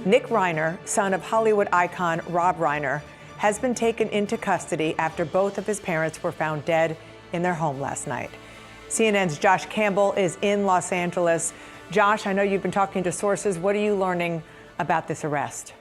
Nick Reiner, son of Hollywood icon Rob Reiner, has been taken into custody after both of his parents were found dead in their home last night. CNN's Josh Campbell is in Los Angeles. Josh, I know you've been talking to sources. What are you learning about this arrest?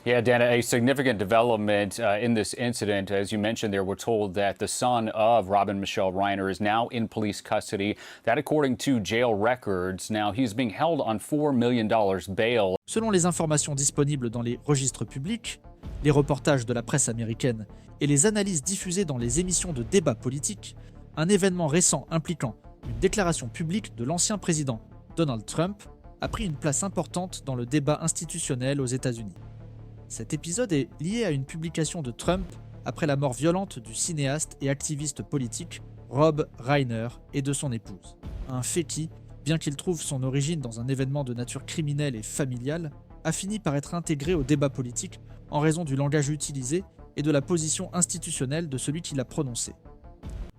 Yeah, Dana, a significant development in this incident. As you mentioned there, we're told that the son of Rob and Michelle Reiner is now in police custody. That according to jail records. Now, he's being held on $4 million bail. Selon les informations disponibles dans les registres publics, les reportages de la presse américaine et les analyses diffusées dans les émissions de débat politique, un événement récent impliquant une déclaration publique de l'ancien président Donald Trump a pris une place importante dans le débat institutionnel aux États-Unis. Cet épisode est lié à une publication de Trump après la mort violente du cinéaste et activiste politique Rob Reiner et de son épouse. Un fait qui, bien qu'il trouve son origine dans un événement de nature criminelle et familiale, a fini par être intégré au débat politique en raison du langage utilisé et de la position institutionnelle de celui qui l'a prononcé.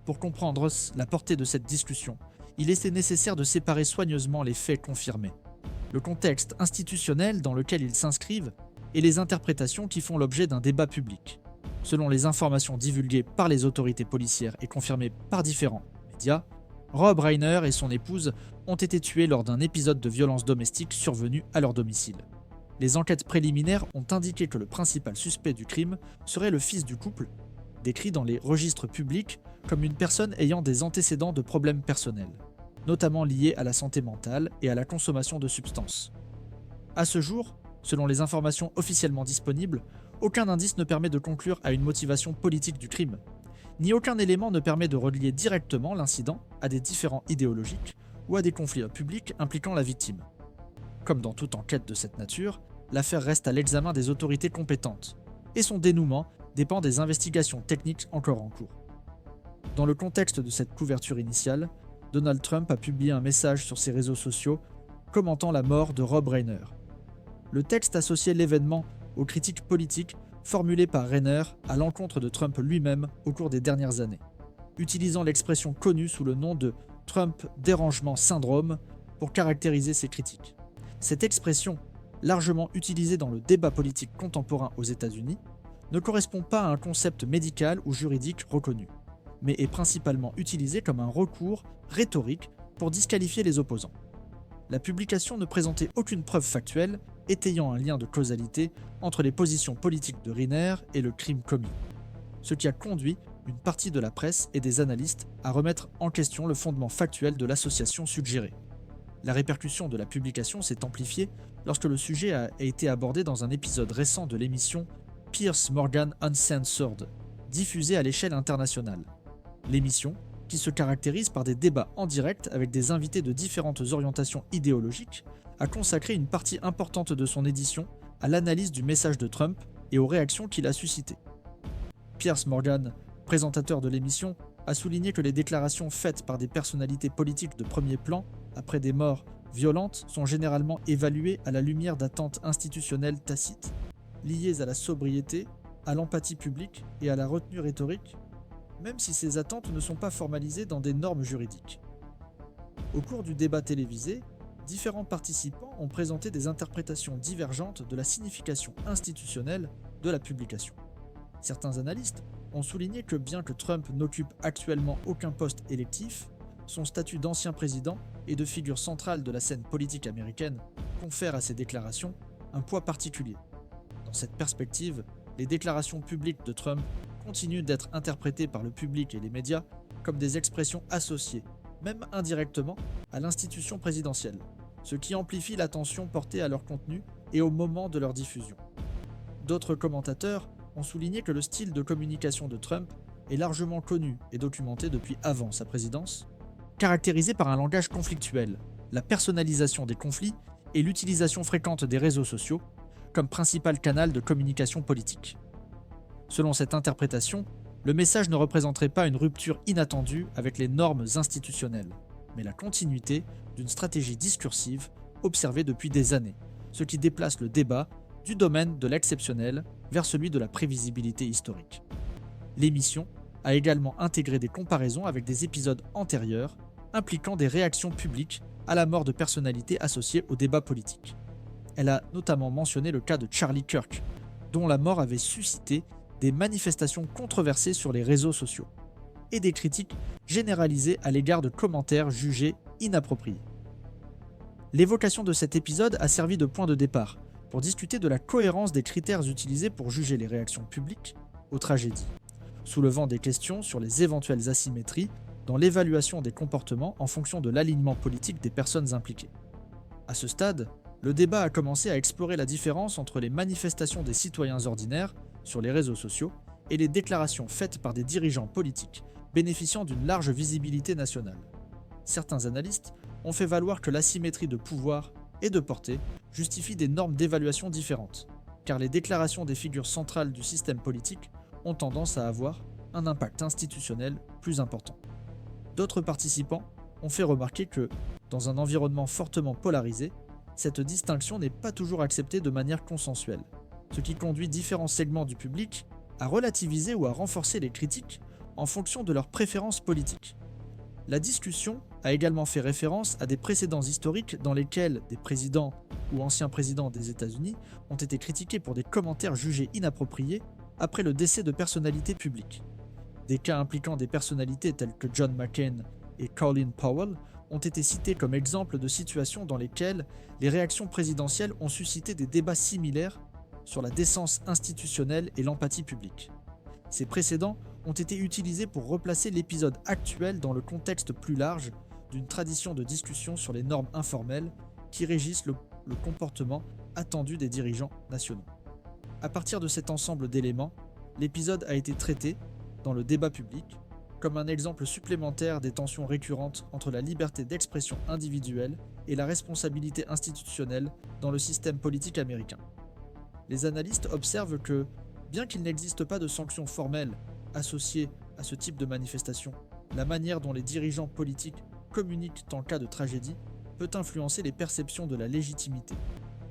Pour comprendre la portée de cette discussion, il était nécessaire de séparer soigneusement les faits confirmés, le contexte institutionnel dans lequel ils s'inscrivent et les interprétations qui font l'objet d'un débat public. Selon les informations divulguées par les autorités policières et confirmées par différents médias, Rob Reiner et son épouse ont été tués lors d'un épisode de violence domestique survenu à leur domicile. Les enquêtes préliminaires ont indiqué que le principal suspect du crime serait le fils du couple, décrit dans les registres publics comme une personne ayant des antécédents de problèmes personnels, notamment liés à la santé mentale et à la consommation de substances. À ce jour, selon les informations officiellement disponibles, aucun indice ne permet de conclure à une motivation politique du crime, ni aucun élément ne permet de relier directement l'incident à des différends idéologiques ou à des conflits publics impliquant la victime. Comme dans toute enquête de cette nature, l'affaire reste à l'examen des autorités compétentes, et son dénouement dépend des investigations techniques encore en cours. Dans le contexte de cette couverture initiale, Donald Trump a publié un message sur ses réseaux sociaux commentant la mort de Rob Reiner. Le texte associait l'événement aux critiques politiques formulées par Reiner à l'encontre de Trump lui-même au cours des dernières années, utilisant l'expression connue sous le nom de Trump dérangement syndrome pour caractériser ses critiques. Cette expression, largement utilisée dans le débat politique contemporain aux États-Unis, ne correspond pas à un concept médical ou juridique reconnu, mais est principalement utilisée comme un recours rhétorique pour disqualifier les opposants. La publication ne présentait aucune preuve factuelle étayant un lien de causalité entre les positions politiques de Reiner et le crime commis, ce qui a conduit une partie de la presse et des analystes à remettre en question le fondement factuel de l'association suggérée. La répercussion de la publication s'est amplifiée lorsque le sujet a été abordé dans un épisode récent de l'émission Piers Morgan Uncensored, diffusée à l'échelle internationale. L'émission, qui se caractérise par des débats en direct avec des invités de différentes orientations idéologiques, a consacré une partie importante de son édition à l'analyse du message de Trump et aux réactions qu'il a suscitées. Piers Morgan, présentateur de l'émission, a souligné que les déclarations faites par des personnalités politiques de premier plan après des morts violentes sont généralement évaluées à la lumière d'attentes institutionnelles tacites, liées à la sobriété, à l'empathie publique et à la retenue rhétorique, même si ces attentes ne sont pas formalisées dans des normes juridiques. Au cours du débat télévisé, différents participants ont présenté des interprétations divergentes de la signification institutionnelle de la publication. Certains analystes ont souligné que bien que Trump n'occupe actuellement aucun poste électif, son statut d'ancien président et de figure centrale de la scène politique américaine confère à ses déclarations un poids particulier. Dans cette perspective, les déclarations publiques de Trump continuent d'être interprétées par le public et les médias comme des expressions associées, même indirectement, à l'institution présidentielle, ce qui amplifie l'attention portée à leur contenu et au moment de leur diffusion. D'autres commentateurs ont souligné que le style de communication de Trump est largement connu et documenté depuis avant sa présidence, caractérisé par un langage conflictuel, la personnalisation des conflits et l'utilisation fréquente des réseaux sociaux comme principal canal de communication politique. Selon cette interprétation, le message ne représenterait pas une rupture inattendue avec les normes institutionnelles, mais la continuité d'une stratégie discursive observée depuis des années, ce qui déplace le débat du domaine de l'exceptionnel vers celui de la prévisibilité historique. L'émission a également intégré des comparaisons avec des épisodes antérieurs impliquant des réactions publiques à la mort de personnalités associées au débat politique. Elle a notamment mentionné le cas de Charlie Kirk, dont la mort avait suscité des manifestations controversées sur les réseaux sociaux et des critiques généralisées à l'égard de commentaires jugés inappropriés. L'évocation de cet épisode a servi de point de départ pour discuter de la cohérence des critères utilisés pour juger les réactions publiques aux tragédies, soulevant des questions sur les éventuelles asymétries dans l'évaluation des comportements en fonction de l'alignement politique des personnes impliquées. À ce stade, le débat a commencé à explorer la différence entre les manifestations des citoyens ordinaires sur les réseaux sociaux et les déclarations faites par des dirigeants politiques bénéficiant d'une large visibilité nationale. Certains analystes ont fait valoir que l'asymétrie de pouvoir et de portée justifie des normes d'évaluation différentes, car les déclarations des figures centrales du système politique ont tendance à avoir un impact institutionnel plus important. D'autres participants ont fait remarquer que, dans un environnement fortement polarisé, cette distinction n'est pas toujours acceptée de manière consensuelle, ce qui conduit différents segments du public à relativiser ou à renforcer les critiques en fonction de leurs préférences politiques. La discussion a également fait référence à des précédents historiques dans lesquels des présidents ou anciens présidents des États-Unis ont été critiqués pour des commentaires jugés inappropriés après le décès de personnalités publiques. Des cas impliquant des personnalités telles que John McCain et Colin Powell ont été cités comme exemples de situations dans lesquelles les réactions présidentielles ont suscité des débats similaires sur la décence institutionnelle et l'empathie publique. Ces précédents ont été utilisés pour replacer l'épisode actuel dans le contexte plus large d'une tradition de discussion sur les normes informelles qui régissent le comportement attendu des dirigeants nationaux. À partir de cet ensemble d'éléments, l'épisode a été traité, dans le débat public, comme un exemple supplémentaire des tensions récurrentes entre la liberté d'expression individuelle et la responsabilité institutionnelle dans le système politique américain. Les analystes observent que, bien qu'il n'existe pas de sanctions formelles associées à ce type de manifestation, la manière dont les dirigeants politiques communiquent en cas de tragédie peut influencer les perceptions de la légitimité,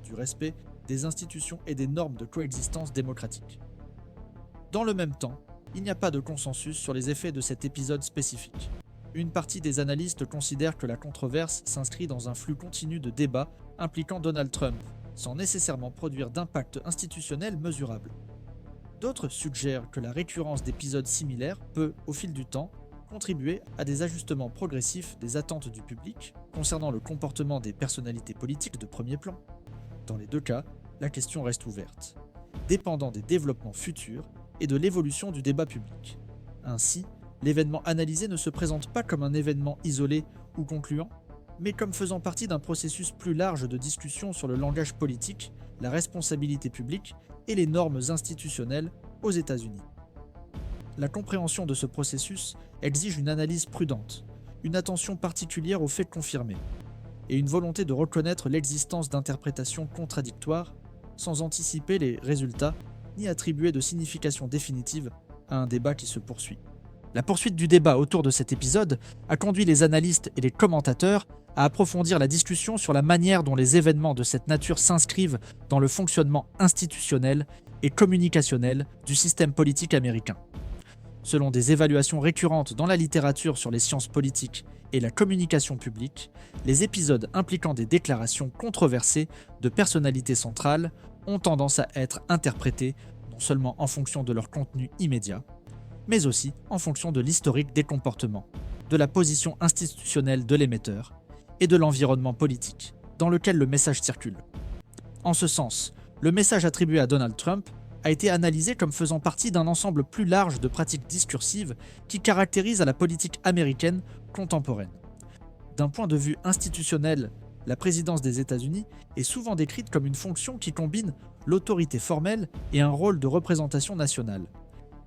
du respect des institutions et des normes de coexistence démocratique. Dans le même temps, il n'y a pas de consensus sur les effets de cet épisode spécifique. Une partie des analystes considère que la controverse s'inscrit dans un flux continu de débats impliquant Donald Trump, sans nécessairement produire d'impact institutionnel mesurable. D'autres suggèrent que la récurrence d'épisodes similaires peut, au fil du temps, contribuer à des ajustements progressifs des attentes du public concernant le comportement des personnalités politiques de premier plan. Dans les deux cas, la question reste ouverte, dépendant des développements futurs et de l'évolution du débat public. Ainsi, l'événement analysé ne se présente pas comme un événement isolé ou concluant, mais comme faisant partie d'un processus plus large de discussion sur le langage politique, la responsabilité publique et les normes institutionnelles aux États-Unis. La compréhension de ce processus exige une analyse prudente, une attention particulière aux faits confirmés, et une volonté de reconnaître l'existence d'interprétations contradictoires sans anticiper les résultats ni attribuer de signification définitive à un débat qui se poursuit. La poursuite du débat autour de cet épisode a conduit les analystes et les commentateurs à approfondir la discussion sur la manière dont les événements de cette nature s'inscrivent dans le fonctionnement institutionnel et communicationnel du système politique américain. Selon des évaluations récurrentes dans la littérature sur les sciences politiques et la communication publique, les épisodes impliquant des déclarations controversées de personnalités centrales ont tendance à être interprétés non seulement en fonction de leur contenu immédiat, mais aussi en fonction de l'historique des comportements, de la position institutionnelle de l'émetteur et de l'environnement politique dans lequel le message circule. En ce sens, le message attribué à Donald Trump a été analysé comme faisant partie d'un ensemble plus large de pratiques discursives qui caractérisent la politique américaine contemporaine. D'un point de vue institutionnel, la présidence des États-Unis est souvent décrite comme une fonction qui combine l'autorité formelle et un rôle de représentation nationale.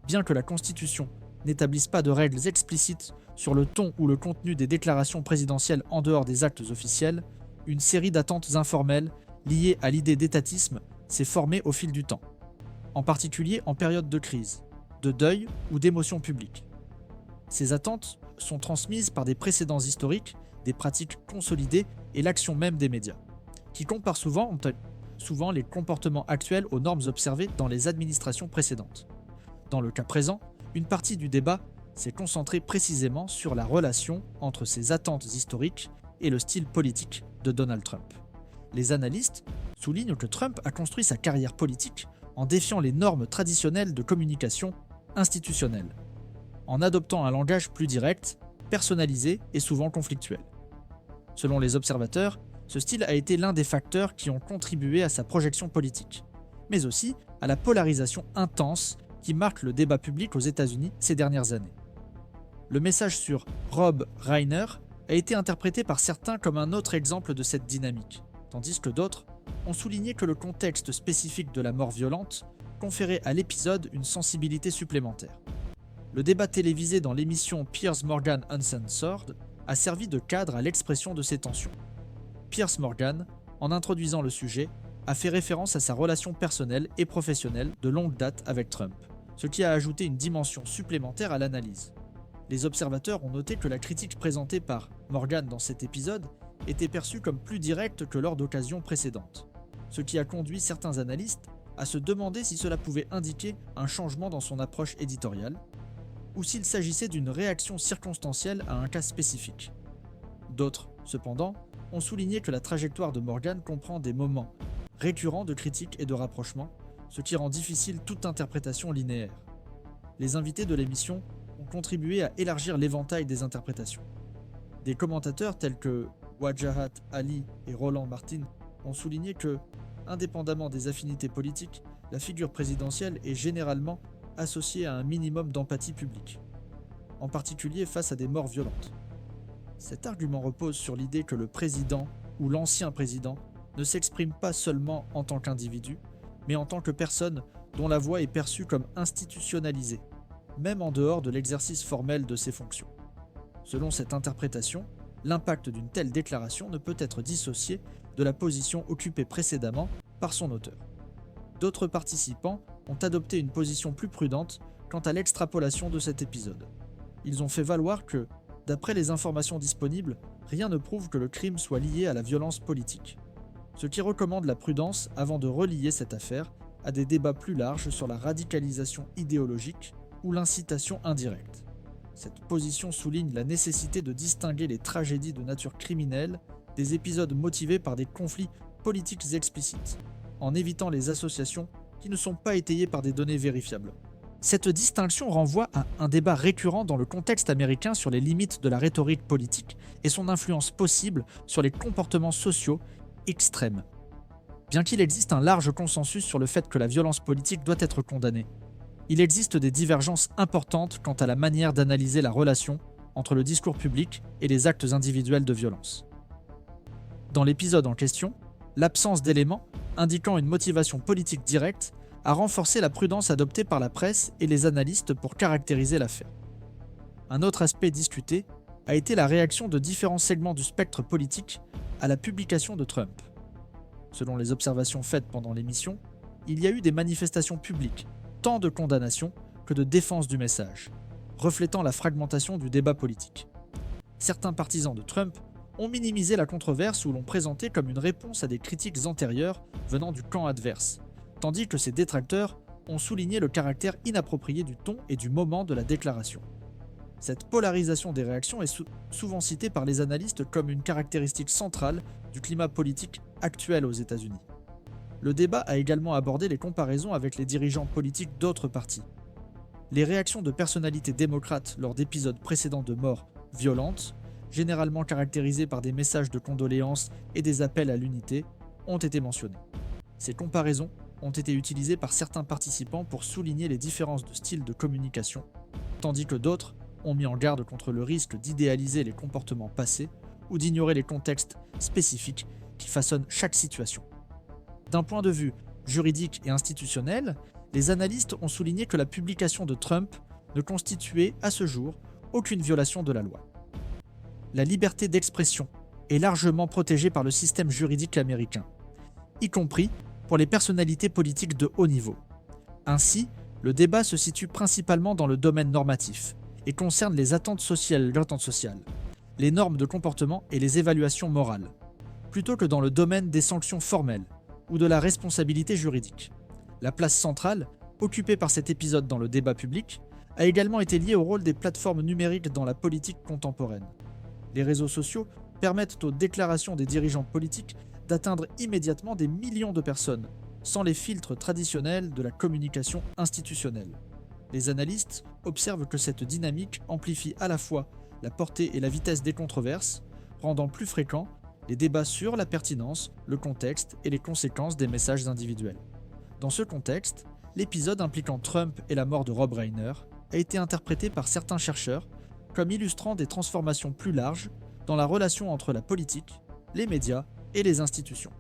Bien que la Constitution n'établisse pas de règles explicites sur le ton ou le contenu des déclarations présidentielles en dehors des actes officiels, une série d'attentes informelles liées à l'idée d'étatisme s'est formée au fil du temps, en particulier en période de crise, de deuil ou d'émotion publique. Ces attentes sont transmises par des précédents historiques, des pratiques consolidées et l'action même des médias, qui comparent souvent les comportements actuels aux normes observées dans les administrations précédentes. Dans le cas présent, une partie du débat s'est concentrée précisément sur la relation entre ces attentes historiques et le style politique de Donald Trump. Les analystes souligne que Trump a construit sa carrière politique en défiant les normes traditionnelles de communication institutionnelle, en adoptant un langage plus direct, personnalisé et souvent conflictuel. Selon les observateurs, ce style a été l'un des facteurs qui ont contribué à sa projection politique, mais aussi à la polarisation intense qui marque le débat public aux États-Unis ces dernières années. Le message sur Rob Reiner a été interprété par certains comme un autre exemple de cette dynamique, tandis que d'autres ont souligné que le contexte spécifique de la mort violente conférait à l'épisode une sensibilité supplémentaire. Le débat télévisé dans l'émission Piers Morgan Uncensored a servi de cadre à l'expression de ces tensions. Piers Morgan, en introduisant le sujet, a fait référence à sa relation personnelle et professionnelle de longue date avec Trump, ce qui a ajouté une dimension supplémentaire à l'analyse. Les observateurs ont noté que la critique présentée par Morgan dans cet épisode était perçue comme plus directe que lors d'occasions précédentes, ce qui a conduit certains analystes à se demander si cela pouvait indiquer un changement dans son approche éditoriale, ou s'il s'agissait d'une réaction circonstancielle à un cas spécifique. D'autres, cependant, ont souligné que la trajectoire de Morgan comprend des moments récurrents de critique et de rapprochement, ce qui rend difficile toute interprétation linéaire. Les invités de l'émission ont contribué à élargir l'éventail des interprétations. Des commentateurs tels que Wajahat Ali et Roland Martin ont souligné que, indépendamment des affinités politiques, la figure présidentielle est généralement associée à un minimum d'empathie publique, en particulier face à des morts violentes. Cet argument repose sur l'idée que le président ou l'ancien président ne s'exprime pas seulement en tant qu'individu, mais en tant que personne dont la voix est perçue comme institutionnalisée, même en dehors de l'exercice formel de ses fonctions. Selon cette interprétation, l'impact d'une telle déclaration ne peut être dissocié de la position occupée précédemment par son auteur. D'autres participants ont adopté une position plus prudente quant à l'extrapolation de cet épisode. Ils ont fait valoir que, d'après les informations disponibles, rien ne prouve que le crime soit lié à la violence politique, ce qui recommande la prudence avant de relier cette affaire à des débats plus larges sur la radicalisation idéologique ou l'incitation indirecte. Cette position souligne la nécessité de distinguer les tragédies de nature criminelle des épisodes motivés par des conflits politiques explicites, en évitant les associations qui ne sont pas étayées par des données vérifiables. Cette distinction renvoie à un débat récurrent dans le contexte américain sur les limites de la rhétorique politique et son influence possible sur les comportements sociaux extrêmes. Bien qu'il existe un large consensus sur le fait que la violence politique doit être condamnée, il existe des divergences importantes quant à la manière d'analyser la relation entre le discours public et les actes individuels de violence. Dans l'épisode en question, l'absence d'éléments indiquant une motivation politique directe a renforcé la prudence adoptée par la presse et les analystes pour caractériser l'affaire. Un autre aspect discuté a été la réaction de différents segments du spectre politique à la publication de Trump. Selon les observations faites pendant l'émission, il y a eu des manifestations publiques, tant de condamnation que de défense du message, reflétant la fragmentation du débat politique. Certains partisans de Trump ont minimisé la controverse ou l'ont présentée comme une réponse à des critiques antérieures venant du camp adverse, tandis que ses détracteurs ont souligné le caractère inapproprié du ton et du moment de la déclaration. Cette polarisation des réactions est souvent citée par les analystes comme une caractéristique centrale du climat politique actuel aux États-Unis. Le débat a également abordé les comparaisons avec les dirigeants politiques d'autres partis. Les réactions de personnalités démocrates lors d'épisodes précédents de morts violentes, généralement caractérisées par des messages de condoléances et des appels à l'unité, ont été mentionnées. Ces comparaisons ont été utilisées par certains participants pour souligner les différences de style de communication, tandis que d'autres ont mis en garde contre le risque d'idéaliser les comportements passés ou d'ignorer les contextes spécifiques qui façonnent chaque situation. D'un point de vue juridique et institutionnel, les analystes ont souligné que la publication de Trump ne constituait à ce jour aucune violation de la loi. La liberté d'expression est largement protégée par le système juridique américain, y compris pour les personnalités politiques de haut niveau. Ainsi, le débat se situe principalement dans le domaine normatif et concerne les attentes sociales, les normes de comportement et les évaluations morales, plutôt que dans le domaine des sanctions formelles ou de la responsabilité juridique. La place centrale, occupée par cet épisode dans le débat public, a également été liée au rôle des plateformes numériques dans la politique contemporaine. Les réseaux sociaux permettent aux déclarations des dirigeants politiques d'atteindre immédiatement des millions de personnes, sans les filtres traditionnels de la communication institutionnelle. Les analystes observent que cette dynamique amplifie à la fois la portée et la vitesse des controverses, rendant plus fréquents les débats sur la pertinence, le contexte et les conséquences des messages individuels. Dans ce contexte, l'épisode impliquant Trump et la mort de Rob Reiner a été interprété par certains chercheurs comme illustrant des transformations plus larges dans la relation entre la politique, les médias et les institutions.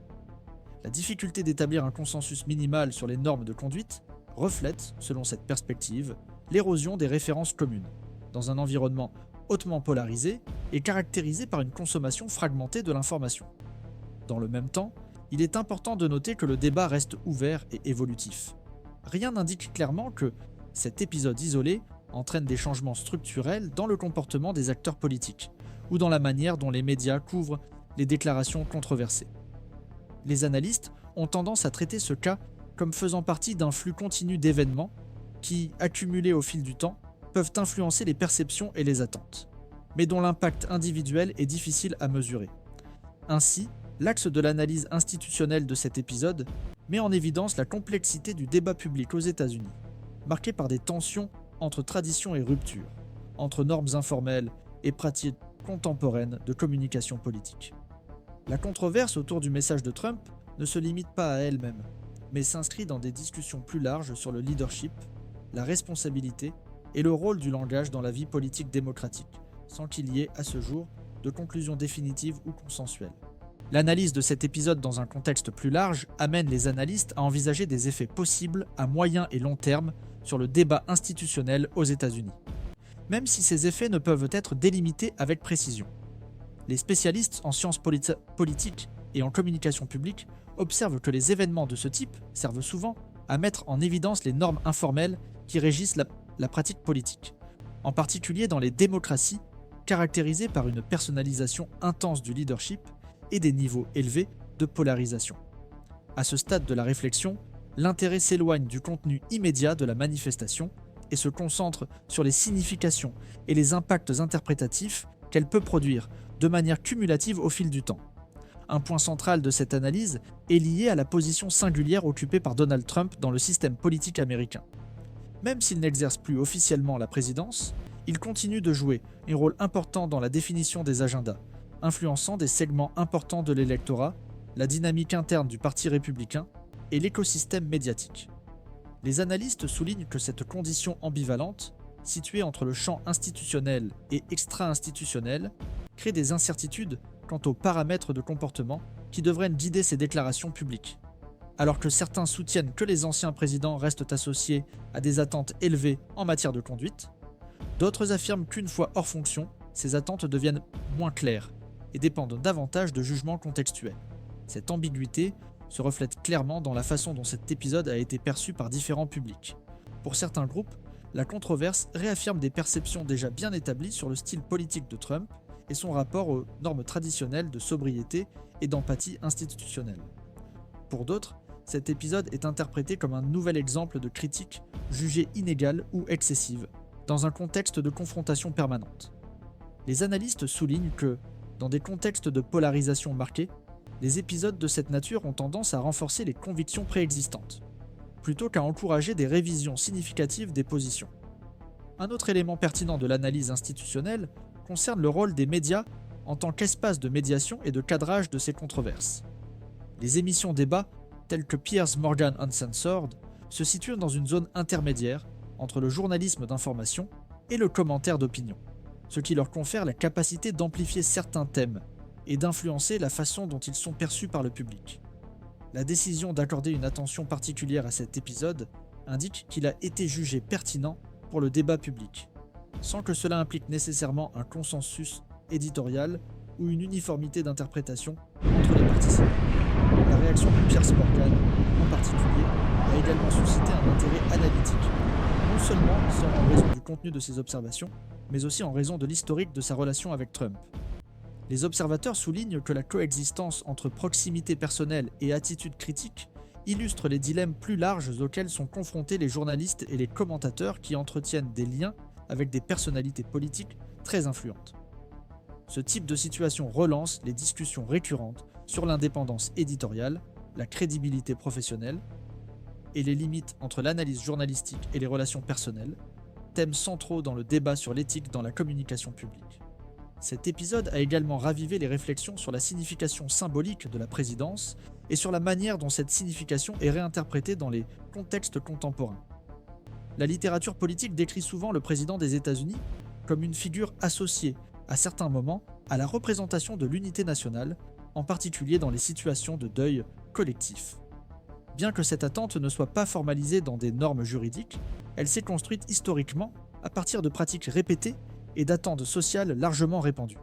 La difficulté d'établir un consensus minimal sur les normes de conduite reflète, selon cette perspective, l'érosion des références communes, dans un environnement hautement polarisé et caractérisé par une consommation fragmentée de l'information. Dans le même temps, il est important de noter que le débat reste ouvert et évolutif. Rien n'indique clairement que cet épisode isolé entraîne des changements structurels dans le comportement des acteurs politiques ou dans la manière dont les médias couvrent les déclarations controversées. Les analystes ont tendance à traiter ce cas comme faisant partie d'un flux continu d'événements qui, accumulés au fil du temps, peuvent influencer les perceptions et les attentes, mais dont l'impact individuel est difficile à mesurer. Ainsi, l'axe de l'analyse institutionnelle de cet épisode met en évidence la complexité du débat public aux États-Unis, marqué par des tensions entre tradition et rupture, entre normes informelles et pratiques contemporaines de communication politique. La controverse autour du message de Trump ne se limite pas à elle-même, mais s'inscrit dans des discussions plus larges sur le leadership, la responsabilité et le rôle du langage dans la vie politique démocratique, sans qu'il y ait, à ce jour, de conclusion définitive ou consensuelle. L'analyse de cet épisode dans un contexte plus large amène les analystes à envisager des effets possibles à moyen et long terme sur le débat institutionnel aux États-Unis, même si ces effets ne peuvent être délimités avec précision. Les spécialistes en sciences politiques et en communication publique observent que les événements de ce type servent souvent à mettre en évidence les normes informelles qui régissent la pratique politique, en particulier dans les démocraties caractérisées par une personnalisation intense du leadership et des niveaux élevés de polarisation. À ce stade de la réflexion, l'intérêt s'éloigne du contenu immédiat de la manifestation et se concentre sur les significations et les impacts interprétatifs qu'elle peut produire de manière cumulative au fil du temps. Un point central de cette analyse est lié à la position singulière occupée par Donald Trump dans le système politique américain. Même s'il n'exerce plus officiellement la présidence, il continue de jouer un rôle important dans la définition des agendas, influençant des segments importants de l'électorat, la dynamique interne du Parti républicain et l'écosystème médiatique. Les analystes soulignent que cette condition ambivalente, située entre le champ institutionnel et extra-institutionnel, crée des incertitudes quant aux paramètres de comportement qui devraient guider ces déclarations publiques. Alors que certains soutiennent que les anciens présidents restent associés à des attentes élevées en matière de conduite, d'autres affirment qu'une fois hors fonction, ces attentes deviennent moins claires et dépendent davantage de jugements contextuels. Cette ambiguïté se reflète clairement dans la façon dont cet épisode a été perçu par différents publics. Pour certains groupes, la controverse réaffirme des perceptions déjà bien établies sur le style politique de Trump et son rapport aux normes traditionnelles de sobriété et d'empathie institutionnelle. Pour d'autres, cet épisode est interprété comme un nouvel exemple de critique jugée inégale ou excessive, dans un contexte de confrontation permanente. Les analystes soulignent que, dans des contextes de polarisation marqués, les épisodes de cette nature ont tendance à renforcer les convictions préexistantes, plutôt qu'à encourager des révisions significatives des positions. Un autre élément pertinent de l'analyse institutionnelle concerne le rôle des médias en tant qu'espace de médiation et de cadrage de ces controverses. Les émissions débats, telles que Piers Morgan Uncensored, se situent dans une zone intermédiaire entre le journalisme d'information et le commentaire d'opinion, ce qui leur confère la capacité d'amplifier certains thèmes et d'influencer la façon dont ils sont perçus par le public. La décision d'accorder une attention particulière à cet épisode indique qu'il a été jugé pertinent pour le débat public, sans que cela implique nécessairement un consensus éditorial ou une uniformité d'interprétation entre les participants. La réaction de Piers Morgan, en particulier, a également suscité un intérêt analytique, non seulement en raison du contenu de ses observations, mais aussi en raison de l'historique de sa relation avec Trump. Les observateurs soulignent que la coexistence entre proximité personnelle et attitude critique illustre les dilemmes plus larges auxquels sont confrontés les journalistes et les commentateurs qui entretiennent des liens avec des personnalités politiques très influentes. Ce type de situation relance les discussions récurrentes sur l'indépendance éditoriale, la crédibilité professionnelle et les limites entre l'analyse journalistique et les relations personnelles, thèmes centraux dans le débat sur l'éthique dans la communication publique. Cet épisode a également ravivé les réflexions sur la signification symbolique de la présidence et sur la manière dont cette signification est réinterprétée dans les contextes contemporains. La littérature politique décrit souvent le président des États-Unis comme une figure associée, à certains moments, à la représentation de l'unité nationale, en particulier dans les situations de deuil collectif. Bien que cette attente ne soit pas formalisée dans des normes juridiques, elle s'est construite historiquement à partir de pratiques répétées et d'attentes sociales largement répandues.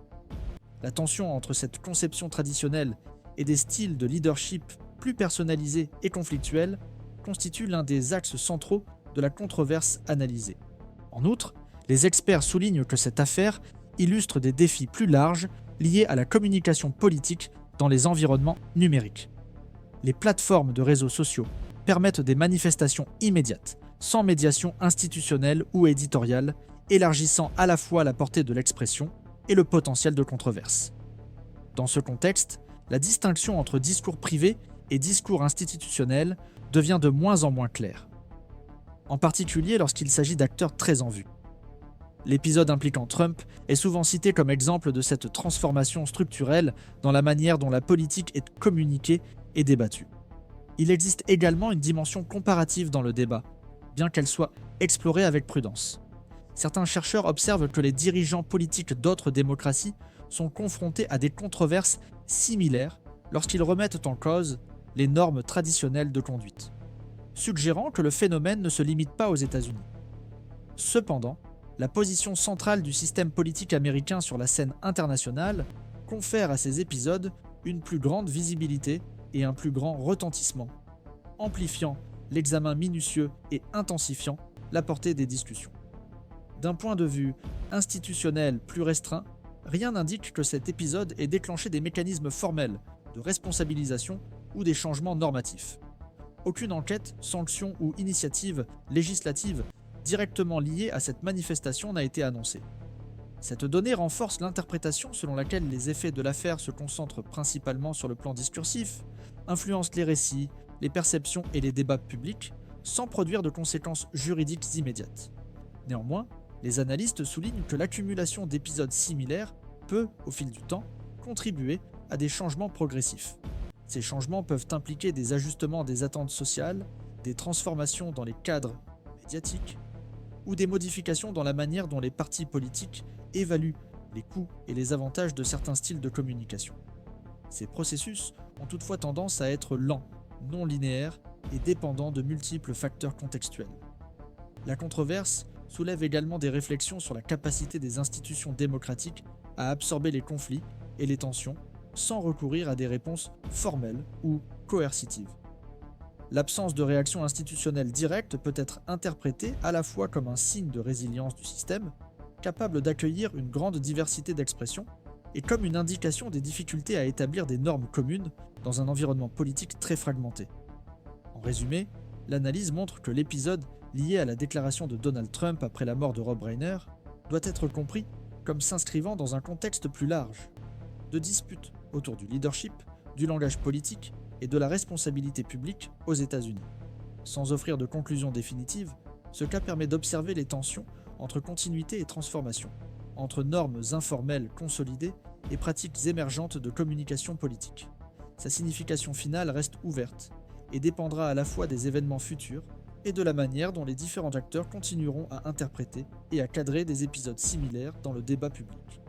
La tension entre cette conception traditionnelle et des styles de leadership plus personnalisés et conflictuels constitue l'un des axes centraux de la controverse analysée. En outre, les experts soulignent que cette affaire illustre des défis plus larges liés à la communication politique dans les environnements numériques. Les plateformes de réseaux sociaux permettent des manifestations immédiates, sans médiation institutionnelle ou éditoriale, élargissant à la fois la portée de l'expression et le potentiel de controverse. Dans ce contexte, la distinction entre discours privé et discours institutionnel devient de moins en moins claire, en particulier lorsqu'il s'agit d'acteurs très en vue. L'épisode impliquant Trump est souvent cité comme exemple de cette transformation structurelle dans la manière dont la politique est communiquée et débattue. Il existe également une dimension comparative dans le débat, bien qu'elle soit explorée avec prudence. Certains chercheurs observent que les dirigeants politiques d'autres démocraties sont confrontés à des controverses similaires lorsqu'ils remettent en cause les normes traditionnelles de conduite, suggérant que le phénomène ne se limite pas aux États-Unis. Cependant, la position centrale du système politique américain sur la scène internationale confère à ces épisodes une plus grande visibilité et un plus grand retentissement, amplifiant l'examen minutieux et intensifiant la portée des discussions. D'un point de vue institutionnel plus restreint, rien n'indique que cet épisode ait déclenché des mécanismes formels de responsabilisation ou des changements normatifs. Aucune enquête, sanction ou initiative législative directement liée à cette manifestation n'a été annoncée. Cette donnée renforce l'interprétation selon laquelle les effets de l'affaire se concentrent principalement sur le plan discursif, influencent les récits, les perceptions et les débats publics, sans produire de conséquences juridiques immédiates. Néanmoins, les analystes soulignent que l'accumulation d'épisodes similaires peut, au fil du temps, contribuer à des changements progressifs. Ces changements peuvent impliquer des ajustements des attentes sociales, des transformations dans les cadres médiatiques, ou des modifications dans la manière dont les partis politiques évaluent les coûts et les avantages de certains styles de communication. Ces processus ont toutefois tendance à être lents, non linéaires et dépendants de multiples facteurs contextuels. La controverse soulève également des réflexions sur la capacité des institutions démocratiques à absorber les conflits et les tensions sans recourir à des réponses formelles ou coercitives. L'absence de réaction institutionnelle directe peut être interprétée à la fois comme un signe de résilience du système, capable d'accueillir une grande diversité d'expressions, et comme une indication des difficultés à établir des normes communes dans un environnement politique très fragmenté. En résumé, l'analyse montre que l'épisode lié à la déclaration de Donald Trump après la mort de Rob Reiner doit être compris comme s'inscrivant dans un contexte plus large, de disputes autour du leadership, du langage politique et de la responsabilité publique aux États-Unis. Sans offrir de conclusion définitive, ce cas permet d'observer les tensions entre continuité et transformation, entre normes informelles consolidées et pratiques émergentes de communication politique. Sa signification finale reste ouverte et dépendra à la fois des événements futurs et de la manière dont les différents acteurs continueront à interpréter et à cadrer des épisodes similaires dans le débat public.